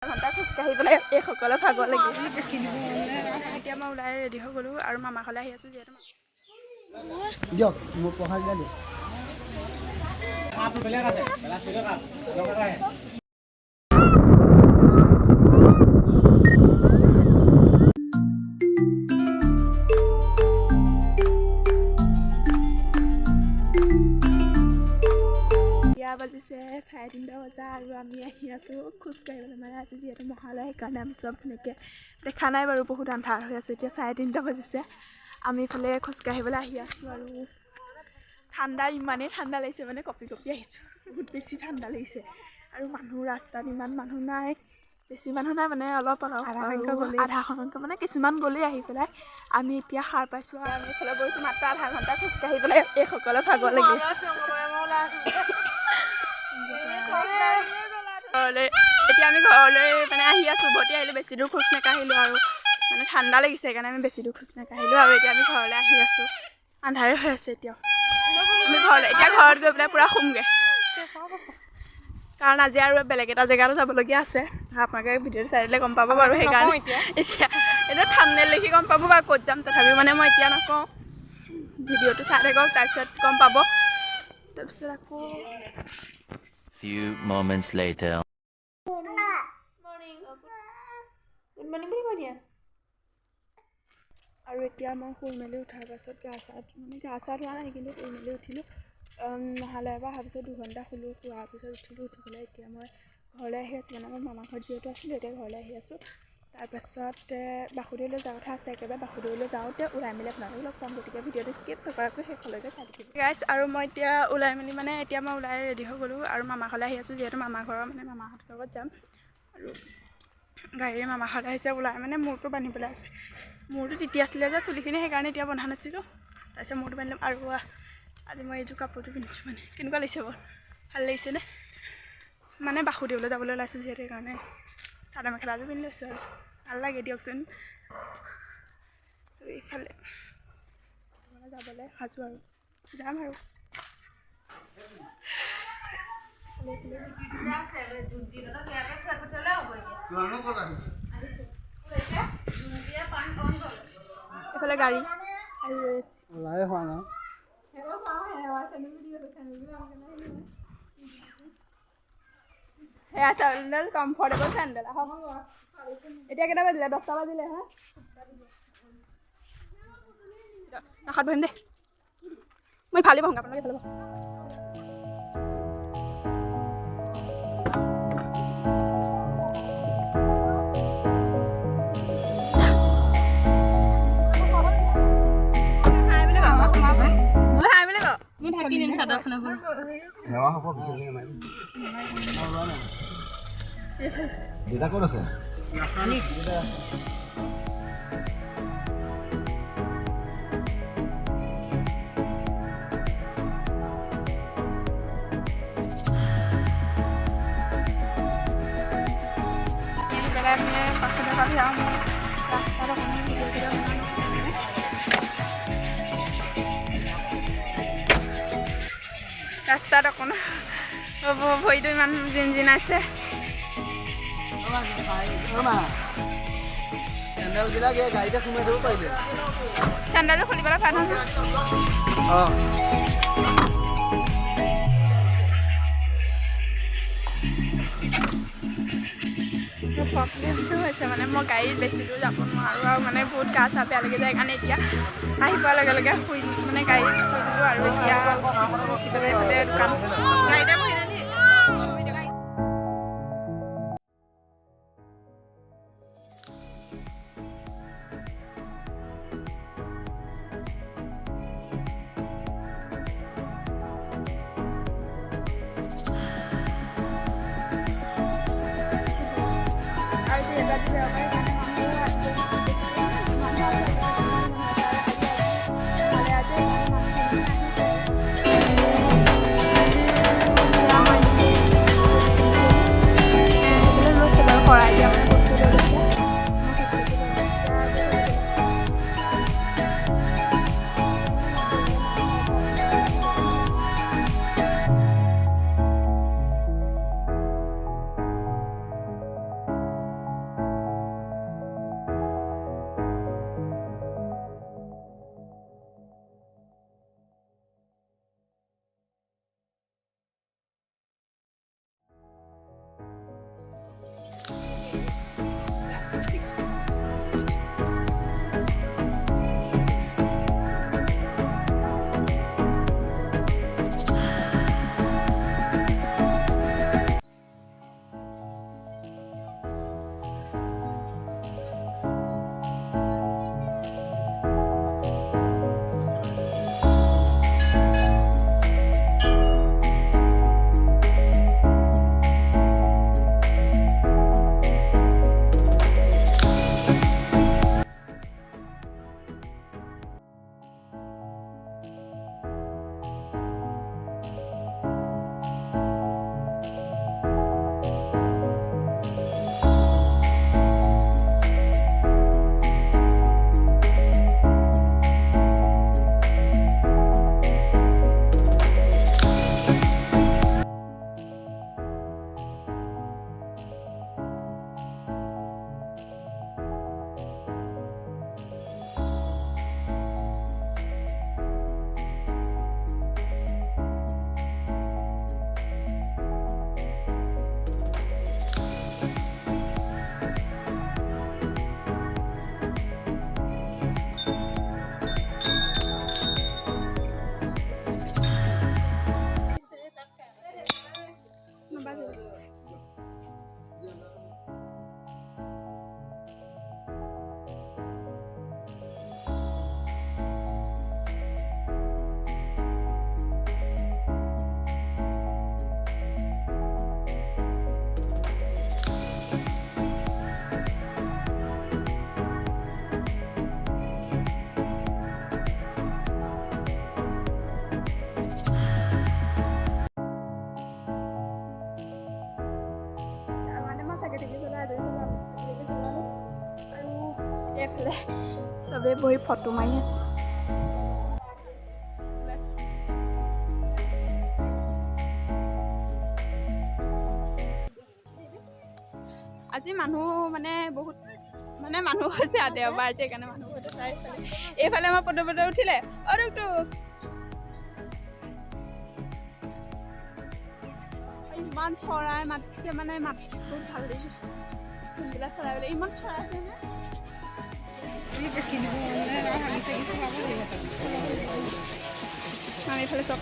ঘণ্টা খোজকাঢ়ি পেলাই এইসকলে ভাগৰ লাগি এতিয়া মই ওলাই ৰেডি হৈ গ'লোঁ আৰু মামা ঘৰলৈ আহি আছোঁ যিহেতু দিয়ক মোক পঢ়াই দিলে বাজিছে 3:30 বজা আৰু আমি আহি আছোঁ খোজকাঢ়িবলৈ মানে আজি যিহেতু মহালয় সেইকাৰণে আমি চব ধুনীয়াকৈ দেখা নাই বাৰু বহুত আন্ধাৰ হৈ আছে এতিয়া 3:30 বাজিছে আমি ইফালে খোজকাঢ়িবলৈ আহি আছোঁ আৰু ঠাণ্ডা ইমানেই ঠাণ্ডা লাগিছে মানে কঁপি কঁপি আহিছোঁ বহুত বেছি ঠাণ্ডা লাগিছে আৰু মানুহ ৰাস্তাত ইমান মানুহ নাই বেছি মানুহ নাই মানে অলপ আধা সংখ্যক মানে কিছুমান গ'লেই আহি পেলাই আমি এতিয়া সাৰ পাইছোঁ আৰু আমি এইফালে গৈছোঁ মাত্ৰ আধা ঘণ্টা খোজকাঢ়ি পেলাই এইসকলে ভাগৰ লাগি ঘৰলৈ এতিয়া আমি ঘৰলৈ মানে আহি আছোঁ উভতি আহিলোঁ বেছি দূৰ খোজ নাকাঢ়িলোঁ আৰু মানে ঠাণ্ডা লাগিছে সেইকাৰণে আমি বেছি দূৰ খোজ নাকাঢ়িলোঁ আৰু এতিয়া আমি ঘৰলৈ আহি আছোঁ আন্ধাৰে হৈ আছে এতিয়াও আমি ঘৰলৈ এতিয়া ঘৰত গৈ পেলাই পূৰা শুমগৈ কাৰণ আজি আৰু বেলেগ এটা জেগাতো যাবলগীয়া আছে আপোনালোকে ভিডিঅ'টো চাই দিলে গম পাব বাৰু সেইকাৰণে এতিয়া এইটো থাম্বনেইল লিখি গম পাব বাৰু ক'ত যাম তথাপিও মানে মই এতিয়া নকওঁ ভিডিঅ'টো চাই থাকক তাৰপিছত গম পাব তাৰপিছত আকৌ Few moments later. আৰু এতিয়া মই শুই মেলি উঠাৰ পাছত গা চা ধোৱা নাই কিন্তু শুই মেলি উঠিলোঁ মহালয়ৰ পৰা অহাৰ পিছত 2 ঘণ্টা শুলোঁ শোৱাৰ পিছত উঠিলোঁ উঠি পেলাই এতিয়া মই ঘৰলৈ আহি আছোঁ মানে মই মামা ঘৰত যিহেতু আছিলোঁ এতিয়া ঘৰলৈ আহি আছোঁ তাৰপাছত বাসুদেৱলৈ যোৱা কথা আছে একেবাৰে বাসুদেৱলৈ যাওঁতে ওলাই মেলি আপোনালোকক লগ পাম গতিকে ভিডিঅ'টো স্কিপ নকৰাকৈ শেষলৈকে চাই থাকিব গাইছ আৰু মই এতিয়া ওলাই মেলি মানে এতিয়া মই ওলাই ৰেডি হৈ গ'লোঁ আৰু মামা ঘৰলৈ আহি আছোঁ যিহেতু মামা ঘৰৰ মানে মামাহঁতৰ লগত যাম আৰু গাড়ীৰে মামা ঘৰলৈ আহিছে ওলাই মানে মূৰটো বান্ধিবলৈ আছে মূৰটো তিতি আছিলে যে চুলিখিনি সেইকাৰণে এতিয়া বন্ধা নাছিলোঁ তাৰপিছত মূৰটো বান্ধি ল'ম আৰু আজি মই এইযোৰ কাপোৰটো পিন্ধিছোঁ মানে কেনেকুৱা লাগিছে বাৰু ভাল লাগিছেনে মানে বাসুদেৱলৈ যাবলৈ ওলাইছোঁ যিহেতু সেইকাৰণে চাদৰ মেখেলাযোৰ পিন্ধি লৈছোঁ আৰু ভাল লাগে দিয়কচোন এইফালে মানে যাবলৈ সাজু আৰু যাম আৰু এইফালে গাড়ী আৰু ওলাই হোৱা নাই সেয়া চেণ্ডেল কমফৰ্টেবল চেণ্ডেল আহক এতিয়া কেইটা বাজিলে 10টা বাজিলে হা নাখাত বহিম দেই মই ভালেই পাওঁ আপোনালোকে ভালে পাওঁ দেউতা ক'ত আছে ৰাস্তাত অকণ ভৰিটো ইমান জিনজিনাইছে চেণ্ডেলবিলাক এই গাড়ীতে সোমাই থ'ব পাৰিলে চেণ্ডেলযোৰ খুলিবলৈ ভাল নহয় অঁ প্ৰব্লেমটো হৈছে মানে মই গাড়ীত বেছি দূৰ যাব নোৱাৰোঁ আৰু মানে বহুত গা চা বেয়া লাগি যায় কাৰণে এতিয়া আহি পোৱাৰ লগে লগে শুই মানে গাড়ীত শুই দিলোঁ আৰু এতিয়া উঠি পেলাই এইফালে দোকান গাড়ীতে বহি মেলি পেলাই আজৰি হ'লোঁ চলালোঁ আৰু এইফালে চবেই বহি ফটো মাৰি আছে। আজি মানুহ মানে বহুত মানুহ হৈছে আৰু দেওবাৰ যে সেইকাৰণে মানুহ হৈছে চাৰিওফালে। এইফালে আমাৰ পদপদে উঠিলে ইমান চৰাই মাতিছে মানে বহুত ভাল লাগিছে। কোনবিলাক চৰাই বোলে ইমান চৰাই আছে আমি এইফালে চব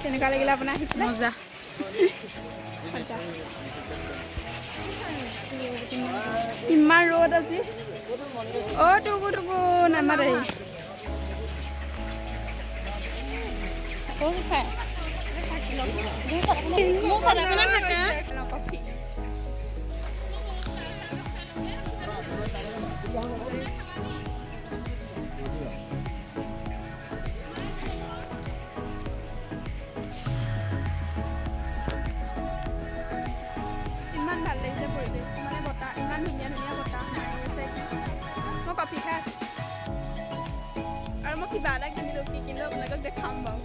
কেনেকুৱা লাগিলে আপোনাৰ আহি পেলাই? মজা ইমান ৰ'দ আজি। টুকু টুকু নামাৰে কফি ইমান ভাল লাগিছে পৰিৱেশ মানে বতাহ ইমান ধুনীয়া ধুনীয়া বতাহ মাৰি আছে। মই কফি খাই আছোঁ আৰু মই কিবা এটা কিনিলোঁ কি কিনিলোঁ আপোনালোকক দেখাম বাৰু।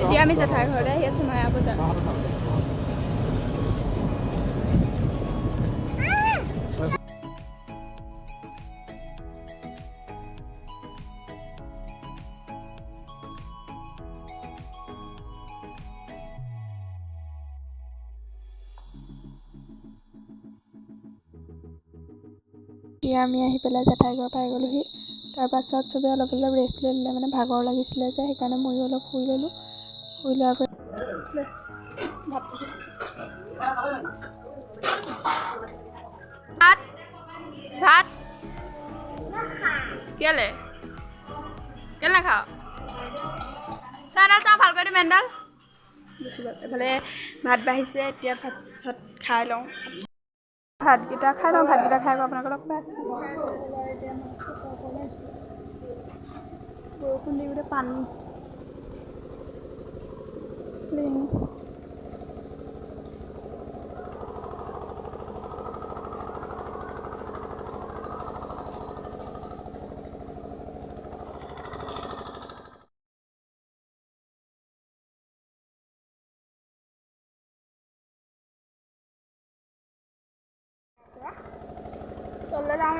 এতিয়া আমি জেঠাই ঘৰলৈ আহি আছোঁ নয়া বজাৰ। এতিয়া আমি আহি পেলাই জেঠাই ঘৰ পাই গ'লোহি। তাৰপাছত চবেই অলপ ৰেষ্ট লৈ ল'লে মানে ভাগৰ লাগিছিলে যে সেইকাৰণে ময়ো অলপ শুই ল'লোঁ। শুই লোৱাৰ পৰা ভাত কেলে নাখাওঁ চাহ ভালকৈ দিম মেণ্ডাল গুচি গ'ল। এইফালে ভাত বাঢ়িছে এতিয়া ভাত চাত খাই লওঁ। ভাতকেইটা খাই আকৌ আপোনালোকক লগ পাই আছোঁ। বৰষুণ দি গোটেই পানী তললৈ যাওঁ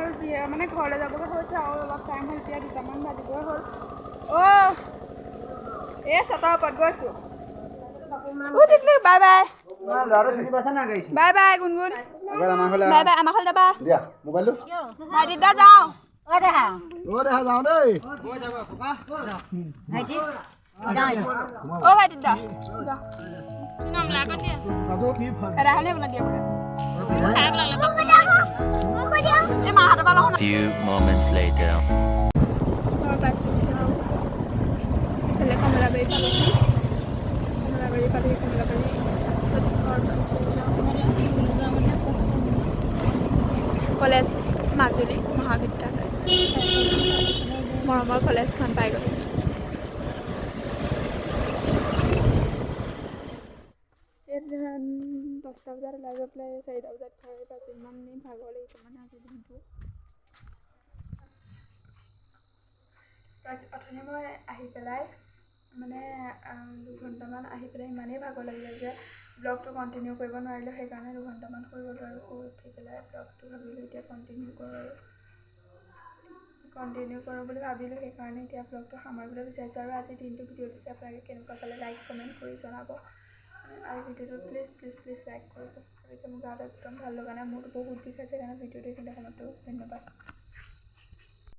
মানে ঘৰলৈ যাবলৈ হৈছে আৰু অলপ টাইম হ'ল। এতিয়া 2টামান বাজিবই হ'ল। এই ছটাৰ ওপৰত গৈছোঁ। বাই বাই বাই বাই গুণগুণ বাই বাই। আমাৰ ঘৰলৈ যাবা ভাইটিদা যাওঁ। ভাইটিদা এদাহনে বনাই দিয়া Few moments later. Kamalabari college Majuli মহাবিদ্যালয় মৰমৰ কলেজখন পাই গ'লোঁ। দহটা বজাত ওলাই গৈ পেলাই 4টা বজাত ঘৰ পাইছোঁ। ইমান ভাগৰ লাগিছে মানে আজি দিনটো। অথনি মই আহি পেলাই মানে 2 ঘণ্টামান আহি পেলাই ইমানেই ভাগৰ লাগিলে যে ব্লগটো কণ্টিনিউ কৰিব নোৱাৰিলোঁ। সেইকাৰণে 2 ঘণ্টামান শুই গ'লোঁ আৰু শুই উঠি পেলাই ব্লগটো ভাবিলোঁ এতিয়া কণ্টিনিউ কৰোঁ বুলি ভাবিলোঁ। সেইকাৰণে এতিয়া ব্লগটো সামৰিবলৈ বিচাৰিছোঁ। আৰু আজি দিনটো ভিডিঅ'টো চাই আপোনালোকে কেনেকুৱা পালে লাইক কমেণ্ট কৰি জনাব আৰু ভিডিঅ'টো প্লিজ লাইক কৰিব। আৰু এতিয়া মোৰ গাটো একদম ভাল লগা নাই, মোৰতো বহুত বিষ আছে। সেইকাৰণে ভিডিঅ'টো এইখিনিতে সমাপ্ত কৰোঁ। ধন্যবাদ।